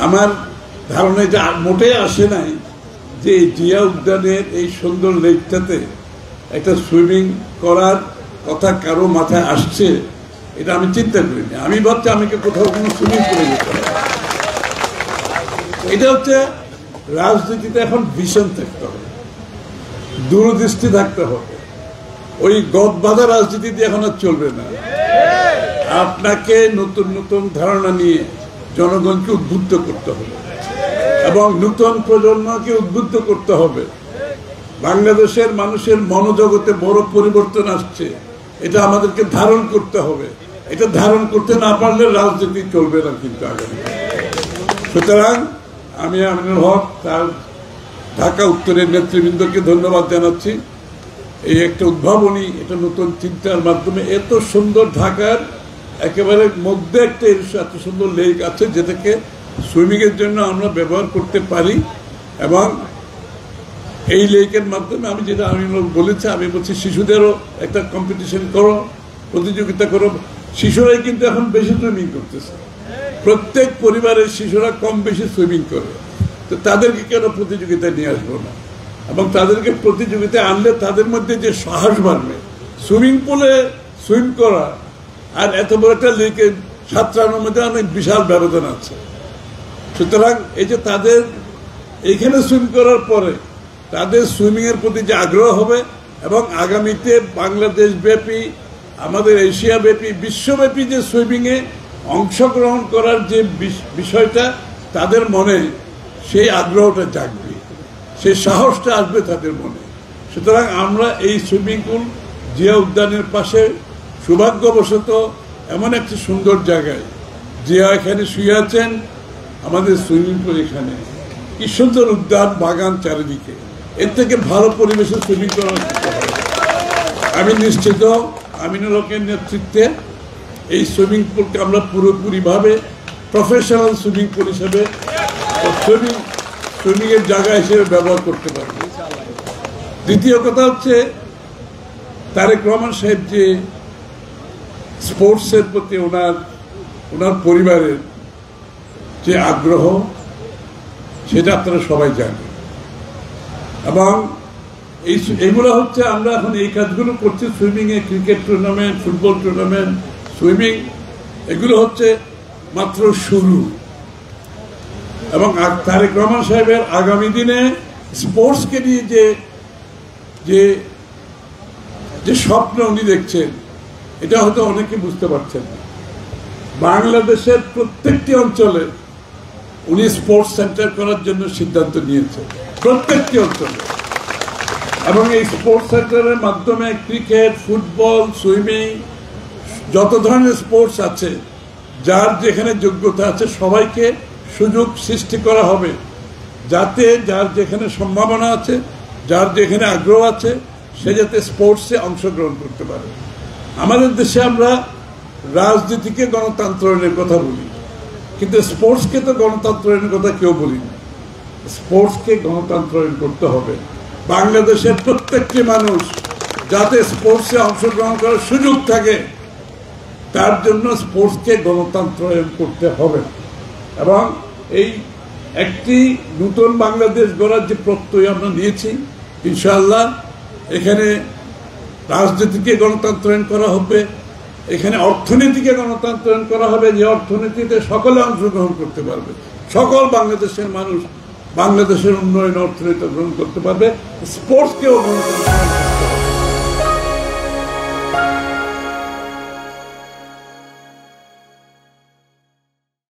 আমার ধারণা এটা মোটেই আসে নাই যে জিয়া উদ্যানের এই সুন্দর লেকটাতে একটা সুইমিং করার কথা কারো মাথায় আসছে, এটা আমি চিন্তা করিনি। আমি ভাবছি আমাকে কোথাও কোনো সুইমিং করে যেতে হবে। এটা হচ্ছে রাজনীতিতে এখন ভিশন থাকতে হবে, দূরদৃষ্টি থাকতে হবে। ওই গদ বাঁধা রাজনীতিতে এখন আর চলবে না। আপনাকে নতুন নতুন ধারণা নিয়ে জনগণকে উদ্বুদ্ধ করতে হবে এবং নতুন প্রজন্মকে উদ্বুদ্ধ করতে হবে। বাংলাদেশের মানুষের মনোজগতে বড় পরিবর্তন আসছে, এটা আমাদেরকে ধারণ করতে হবে। এটা ধারণ করতে না পারলে রাজনীতি চলবে না কিন্তু আগামী। সুতরাং আমি আমিনুল হক তার ঢাকা উত্তরের নেতৃবৃন্দকে ধন্যবাদ জানাচ্ছি। এই একটা উদ্ভাবনী, এটা নতুন চিন্তার মাধ্যমে এত সুন্দর ঢাকার একেবারে মধ্যে একটা এত সুন্দর লেক আছে যেটাকে সুইমিংয়ের জন্য আমরা ব্যবহার করতে পারি। এবং এই লেকের মাধ্যমে আমি যেটা আমি বলেছি, আমি বলছি শিশুদেরও একটা কম্পিটিশন করো, প্রতিযোগিতা করো। শিশুরাই কিন্তু এখন বেশি সুইমিং করতেছে, প্রত্যেক পরিবারের শিশুরা কম বেশি সুইমিং করে। তো তাদেরকে কেন প্রতিযোগিতায় নিয়ে আসবো না? এবং তাদেরকে প্রতিযোগিতায় আনলে তাদের মধ্যে যে সাহস বাড়বে। সুইমিং পুলে সুইম করা আর এত বড় একটা লেকে সাঁতরানোর মধ্যে অনেক বিশাল ব্যবধান আছে। সুতরাং এই যে তাদের এইখানে সুইম করার পরে তাদের সুইমিংয়ের প্রতি যে আগ্রহ হবে এবং আগামীতে বাংলাদেশ ব্যাপী, আমাদের এশিয়া ব্যাপী, বিশ্বব্যাপী যে সুইমিংয়ে অংশগ্রহণ করার যে বিষয়টা তাদের মনে, সেই আগ্রহটা জাগবে, সেই সাহসটা আসবে তাদের মনে। সুতরাং আমরা এই সুইমিং পুল জিয়া উদ্যানের পাশে সৌভাগ্যবশত এমন একটি সুন্দর জায়গায়, জিয়া এখানে শুয়ে আছেন, আমাদের সুইমিং পুল এখানে, কি সুন্দর উদ্যান বাগান চারিদিকে, এর থেকে ভালো পরিবেশে সুইমিং করা উচিত হবে। আমি নিশ্চিত আমিনুল হকের নেতৃত্বে এই সুইমিং পুলকে আমরা পুরোপুরিভাবে প্রফেশনাল সুইমিং পুল হিসেবে, সুইমিংয়ের জায়গা হিসেবে ব্যবহার করতে পারব। দ্বিতীয় কথা হচ্ছে তারেক রহমান সাহেব যে স্পোর্টসের প্রতি ওনার পরিবারের যে আগ্রহ, সেটা আপনারা সবাই জানেন। এবং এইগুলো হচ্ছে আমরা এখন এই কাজগুলো করছি সুইমিংয়ে, cricket tournament, football tournament, swimming, এগুলো হচ্ছে মাত্র শুরু। এবং তারেক রহমান সাহেবের আগামী দিনে স্পোর্টসকে নিয়ে যে স্বপ্ন উনি দেখছেন, এটা হয়তো অনেকে বুঝতে পারছেন না। বাংলাদেশের প্রত্যেকটি অঞ্চলে উনি স্পোর্টস সেন্টার করার জন্য সিদ্ধান্ত নিয়েছেন, প্রত্যেকটি অঞ্চলে। এবং এই স্পোর্টস সেন্টারের মাধ্যমে ক্রিকেট, ফুটবল, সুইমিং, যত ধরনের স্পোর্টস আছে, যার যেখানে যোগ্যতা আছে সবাইকে সুযোগ সৃষ্টি করা হবে, যাতে যার যেখানে সম্ভাবনা আছে, যার যেখানে আগ্রহ আছে, সে যাতে স্পোর্টসে অংশগ্রহণ করতে পারে। আমাদের দেশে আমরা রাজনীতিকে গণতন্ত্রের কথা বলি, কিন্তু স্পোর্টসকে তো গণতন্ত্রের কথা কেউ বলি না। স্পোর্টসকে গণতন্ত্রায়ন করতে হবে। বাংলাদেশের প্রত্যেকটি মানুষ যাতে স্পোর্টসে অংশগ্রহণ করার সুযোগ থাকে, তার জন্য স্পোর্টসকে গণতন্ত্রায়ন করতে হবে। এবং এই একটি নতুন বাংলাদেশ গড়ার যে প্রত্যয় আমরা নিয়েছি, ইনশাআল্লাহ এখানে রাজনীতিকে গণতন্ত্রায়ন করা হবে, এখানে অর্থনীতিকে গণতন্ত্রায়ন করা হবে, যে অর্থনীতিতে সকলে অংশগ্রহণ করতে পারবে, সকল বাংলাদেশের মানুষ বাংলাদেশের উন্নয়ন অর্থনীতি গ্রহণ করতে পারবে, স্পোর্টসকেও গণতন্ত্রায়ন